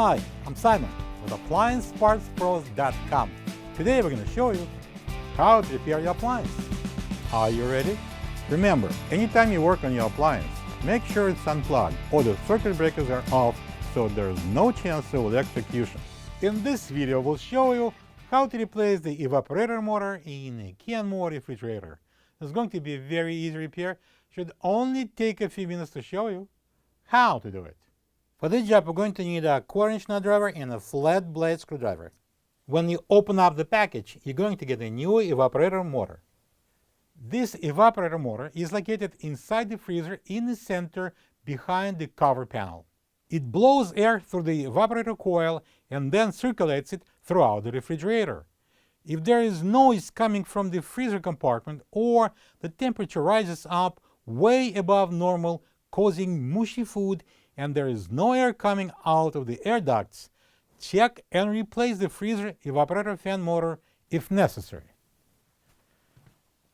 Hi, I'm Simon with AppliancePartsPros.com. Today we're going to show you how to repair your appliance. Are you ready? Remember, anytime you work on your appliance, make sure it's unplugged or the circuit breakers are off so there's no chance of electrocution. In this video, we'll show you how to replace the evaporator motor in a Kenmore refrigerator. It's going to be a very easy repair. Should only take a few minutes to show you how to do it. For this job, we're going to need a 1/4-inch nut driver and a flat blade screwdriver. When you open up the package, you're going to get a new evaporator motor. This evaporator motor is located inside the freezer in the center behind the cover panel. It blows air through the evaporator coil and then circulates it throughout the refrigerator. If there is noise coming from the freezer compartment or the temperature rises up way above normal, causing mushy food, and there is no air coming out of the air ducts, check and replace the freezer evaporator fan motor if necessary.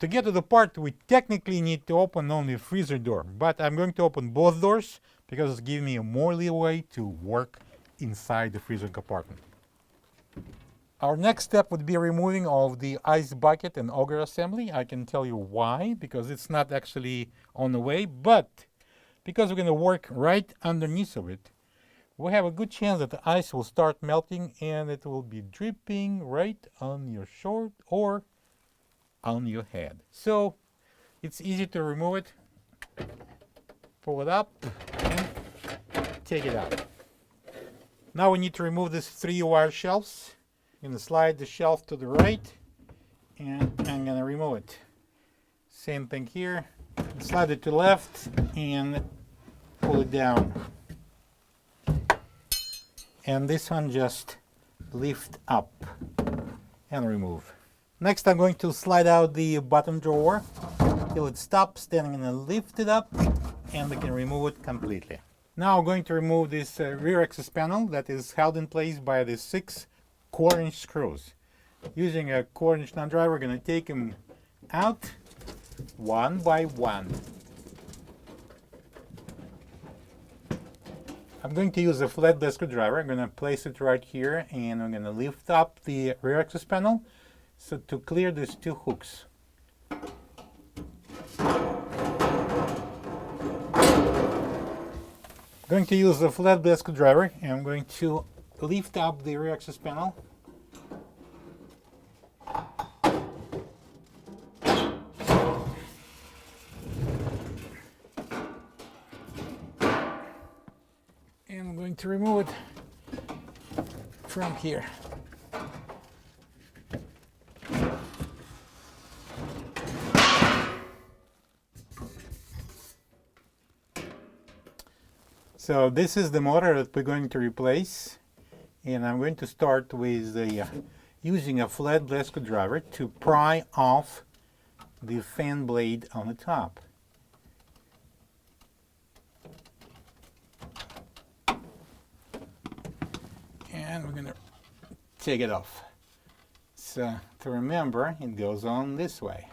To get to the part, we technically need to open only the freezer door, but I'm going to open both doors because it's giving me more leeway to work inside the freezer compartment. Our next step would be removing of the ice bucket and auger assembly. I can tell you why, because it's not actually on the way, but because we're going to work right underneath of it, we have a good chance that the ice will start melting and it will be dripping right on your shirt or on your head. So it's easy to remove it. Pull it up and take it out. Now we need to remove these 3 wire shelves. I'm going to slide the shelf to the right and I'm going to remove it. Same thing here. Slide it to the left and pull it down. And this one just lift up and remove. Next I'm going to slide out the bottom drawer till it stops, then I'm going to lift it up and we can remove it completely. Now I'm going to remove this rear access panel that is held in place by the 6 1/4-inch screws. Using a 1/4-inch nut driver, we're going to take them out one by one. I'm going to use a flat blade screwdriver. I'm going to place it right here and I'm going to lift up the rear access panel so to clear these 2 hooks. I'm going to use a flat blade screwdriver and I'm going to lift up the rear access panel. And I'm going to remove it from here. So this is the motor that we're going to replace, and I'm going to start with using a flat blade screwdriver to pry off the fan blade on the top. And we're going to take it off. So to remember, it goes on this way.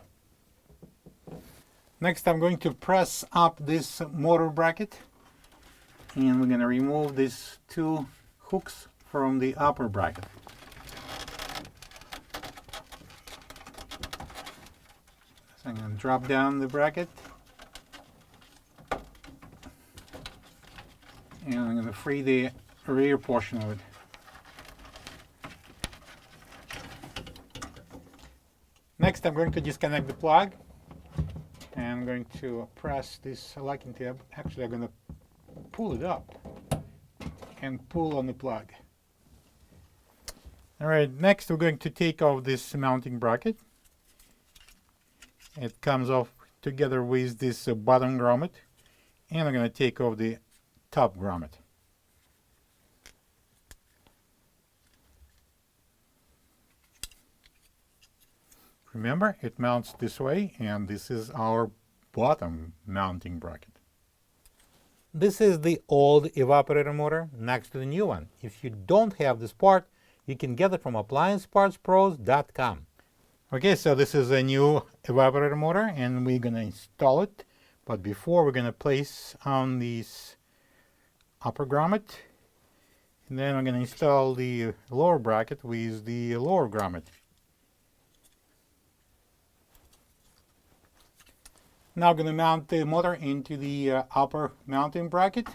Next I'm going to press up this motor bracket and we're going to remove these 2 hooks from the upper bracket. So I'm going to drop down the bracket and I'm going to free the rear portion of it. Next I'm going to disconnect the plug and I'm going to press this locking tab. Actually I'm going to pull it up and pull on the plug. Alright, next we're going to take off this mounting bracket. It comes off together with this bottom grommet, and I'm going to take off the top grommet. Remember, it mounts this way, and this is our bottom mounting bracket. This is the old evaporator motor next to the new one. If you don't have this part, you can get it from AppliancePartsPros.com. Okay, so this is a new evaporator motor and we're going to install it. But before, we're going to place on this upper grommet And then I'm going to install the lower bracket with the lower grommet. Now I'm going to mount the motor into the upper mounting bracket.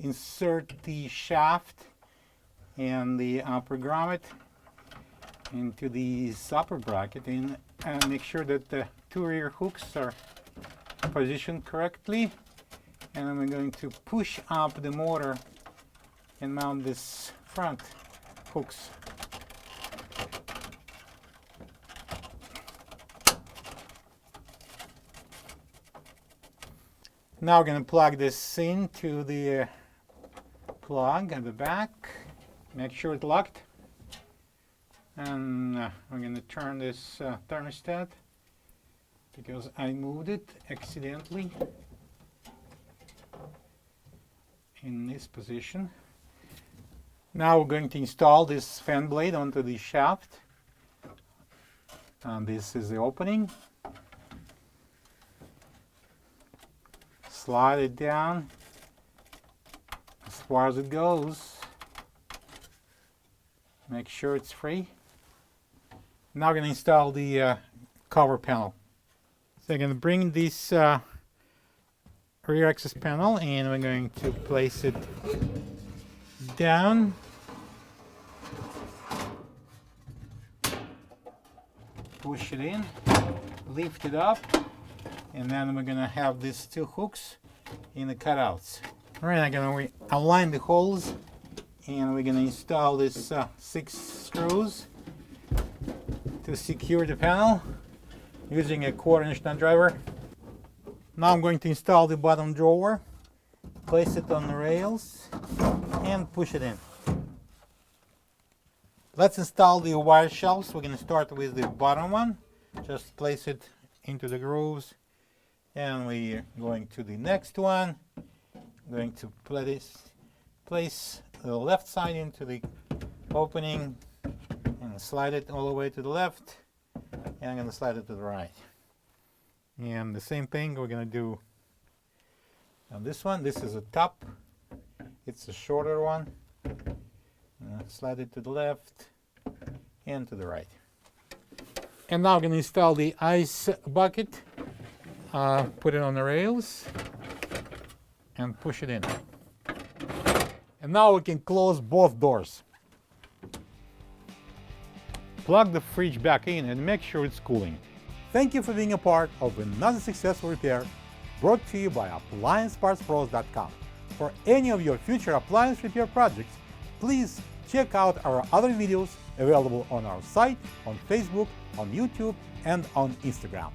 Insert the shaft and the upper grommet into the upper bracket and make sure that the two rear hooks are positioned correctly. And I'm going to push up the motor and mount this front hooks. Now we're going to plug this into the plug at the back. Make sure it's locked. And I'm going to turn this thermostat because I moved it accidentally in this position. Now we're going to install this fan blade onto the shaft. And this is the opening. Slide it down as far as it goes. Make sure it's free. Now we're going to install the cover panel. So I'm going to bring this rear access panel and we're going to place it down. Push it in, lift it up. And then we're going to have these two hooks in the cutouts. All right, I'm going to align the holes and we're going to install these 6 screws to secure the panel using a 1/4-inch nut driver. Now I'm going to install the bottom drawer, place it on the rails and push it in. Let's install the wire shelves. We're going to start with the bottom one. Just place it into the grooves. And we're going to the next one. Going to place the left side into the opening and slide it all the way to the left. And I'm going to slide it to the right. And the same thing we're going to do on this one. This is a top. It's a shorter one. Slide it to the left and to the right. And now I'm going to install the ice bucket. Put it on the rails and push it in. And now we can close both doors. Plug the fridge back in and make sure it's cooling. Thank you for being a part of another successful repair brought to you by AppliancePartsPros.com. For any of your future appliance repair projects, please check out our other videos available on our site, on Facebook, on YouTube, and on Instagram.